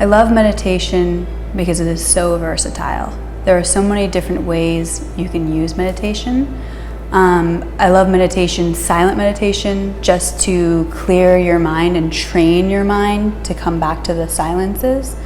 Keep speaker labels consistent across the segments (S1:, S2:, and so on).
S1: I love meditation because it is so versatile. There are so many different ways you can use meditation. I love meditation, silent meditation, just to clear your mind and train your mind to come back to the silences.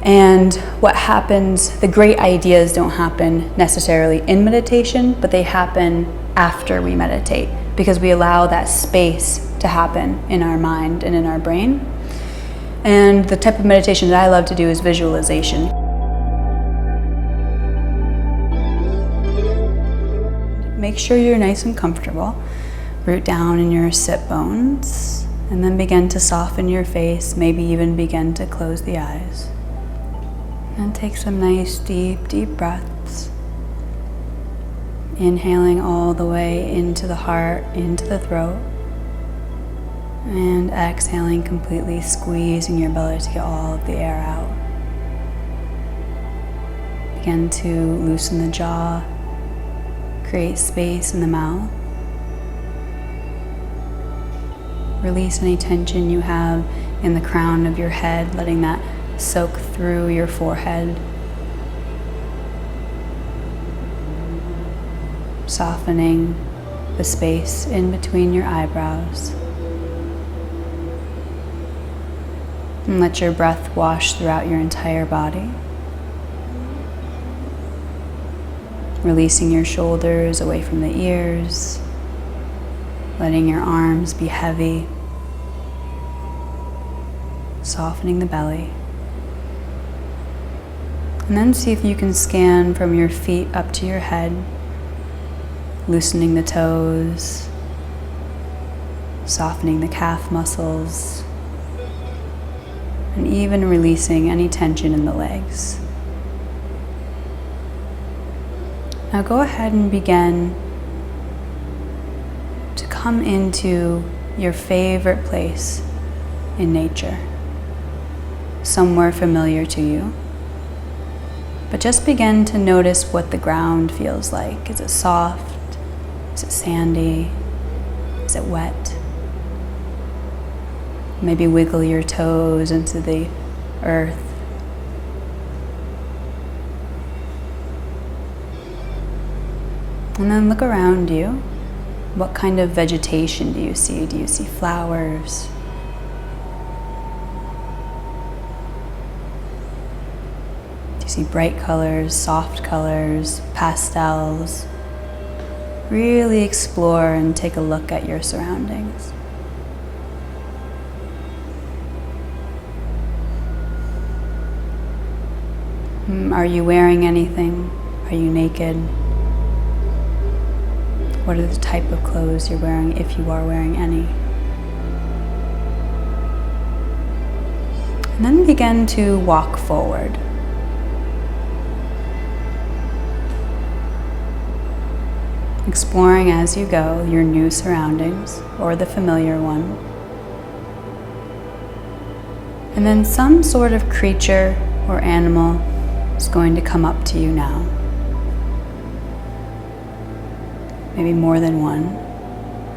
S1: And what happens, the great ideas don't happen necessarily in meditation, but they happen after we meditate, because we allow that space to happen in our mind and in our brain. And the type of meditation that I love to do is visualization. Make sure you're nice and comfortable. Root down in your sit bones, and then begin to soften your face, maybe even begin to close the eyes. And take some nice deep breaths. Inhaling all the way into the heart, into the throat. And exhaling completely, squeezing your belly to get all of the air out. Begin to loosen the jaw. Create space in the mouth. Release any tension you have in the crown of your head, letting that soak through your forehead. Softening the space in between your eyebrows. And let your breath wash throughout your entire body. Releasing your shoulders away from the ears, letting your arms be heavy, softening the belly. And then see if you can scan from your feet up to your head, loosening the toes, softening the calf muscles, and even releasing any tension in the legs. Now go ahead and begin to come into your favorite place in nature, somewhere familiar to you. But just begin to notice what the ground feels like. Is it soft? Is it sandy? Is it wet? Maybe wiggle your toes into the earth. And then look around you. What kind of vegetation do you see? Do you see flowers? Do you see bright colors, soft colors, pastels? Really explore and take a look at your surroundings. Are you wearing anything? Are you naked? What are the type of clothes you're wearing, if you are wearing any? And then begin to walk forward. Exploring as you go your new surroundings or the familiar one. And then some sort of creature or animal is going to come up to you now. Maybe more than one.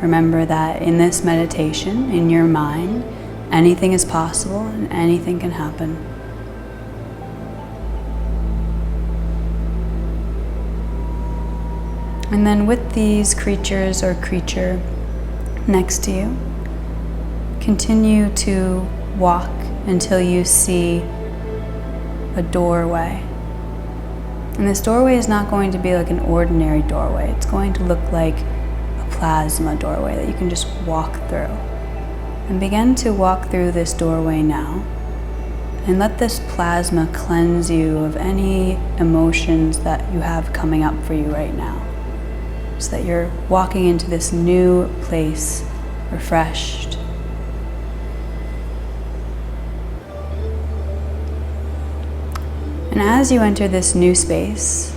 S1: Remember that in this meditation, in your mind, anything is possible and anything can happen. And then with these creatures or creature next to you, continue to walk until you see a doorway. And this doorway is not going to be like an ordinary doorway. It's going to look like a plasma doorway that you can just walk through. And begin to walk through this doorway now. And let this plasma cleanse you of any emotions that you have coming up for you right now. So that you're walking into this new place, refreshed. And as you enter this new space,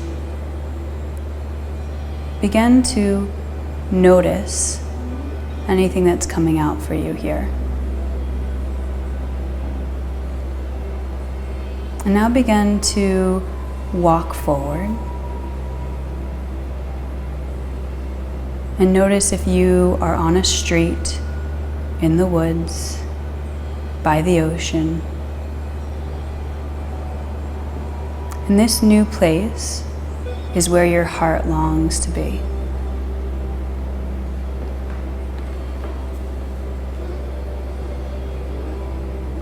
S1: begin to notice anything that's coming out for you here. And now begin to walk forward. And notice if you are on a street, in the woods, by the ocean, And this new place is where your heart longs to be.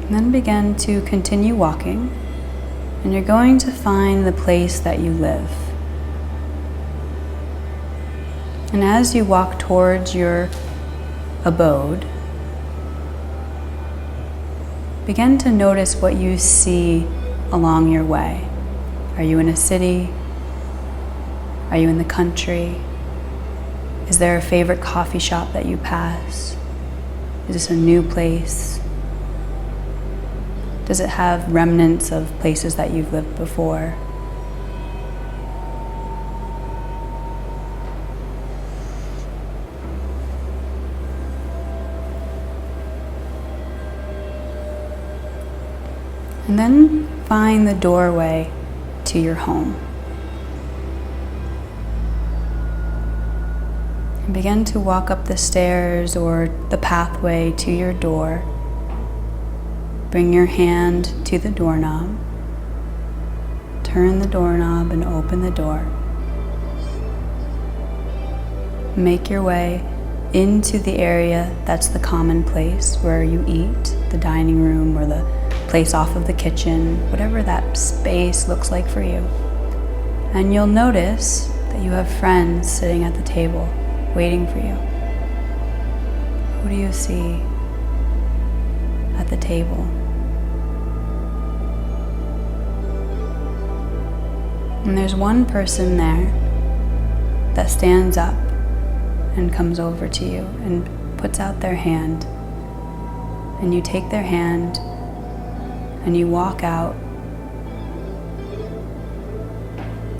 S1: And then begin to continue walking, and you're going to find the place that you live. And as you walk towards your abode, begin to notice what you see along your way. Are you in a city? Are you in the country? Is there a favorite coffee shop that you pass? Is this a new place? Does it have remnants of places that you've lived before? And then find the doorway to your home. And begin to walk up the stairs or the pathway to your door. Bring your hand to the doorknob. Turn the doorknob and open the door. Make your way into the area that's the common place where you eat, the dining room or the place off of the kitchen, whatever that space looks like for you. And you'll notice that you have friends sitting at the table waiting for you. Who do you see at the table? And there's one person there that stands up and comes over to you and puts out their hand. And you take their hand and you walk out.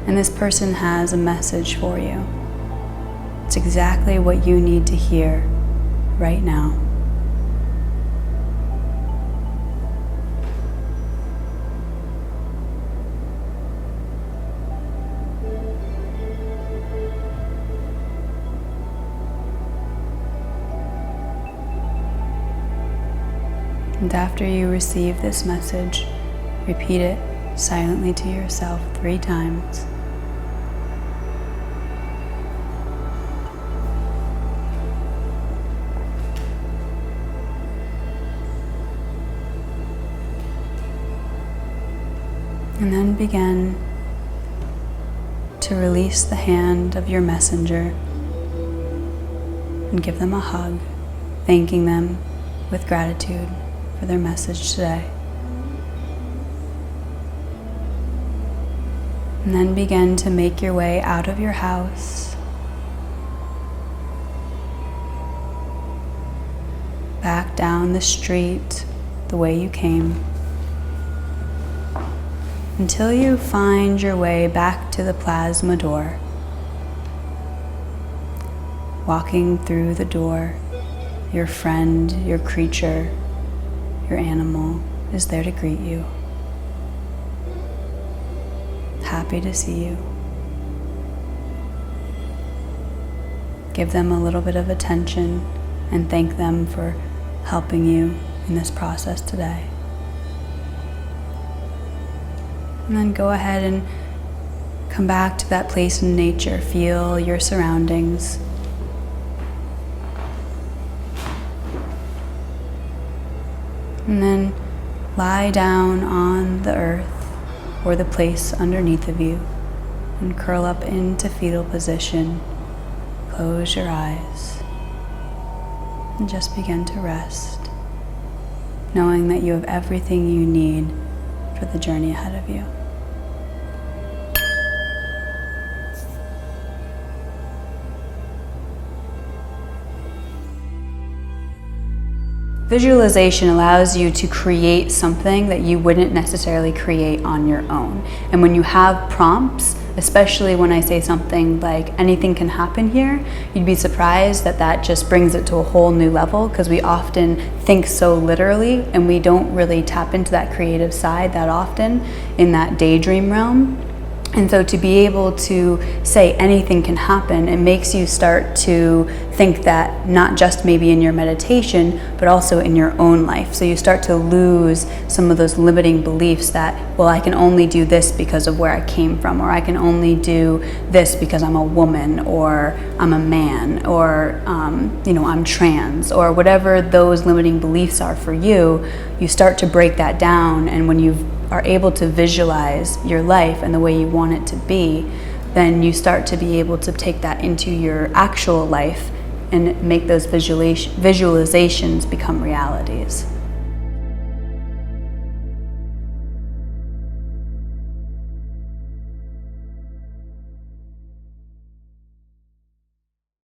S1: And this person has a message for you. It's exactly what you need to hear right now. And after you receive this message, repeat it silently to yourself 3 times. And then begin to release the hand of your messenger and give them a hug, thanking them with gratitude for their message today. And then begin to make your way out of your house, back down the street the way you came, until you find your way back to the plasma door. Walking through the door, your friend, your creature, your animal is there to greet you. Happy to see you. Give them a little bit of attention and thank them for helping you in this process today. And then go ahead and come back to that place in nature. Feel your surroundings. And then lie down on the earth or the place underneath of you and curl up into fetal position. Close your eyes and just begin to rest, knowing that you have everything you need for the journey ahead of you. Visualization allows you to create something that you wouldn't necessarily create on your own. And when you have prompts, especially when I say something like anything can happen here, you'd be surprised that that just brings it to a whole new level, because we often think so literally and we don't really tap into that creative side that often in that daydream realm. And so to be able to say anything can happen, it makes you start to think that not just maybe in your meditation, but also in your own life. So you start to lose some of those limiting beliefs that, well, I can only do this because of where I came from, or I can only do this because I'm a woman, or I'm a man, or I'm trans, or whatever those limiting beliefs are for you. You start to break that down, and when you are able to visualize your life and the way you want it to be, then you start to be able to take that into your actual life and make those visualizations become realities.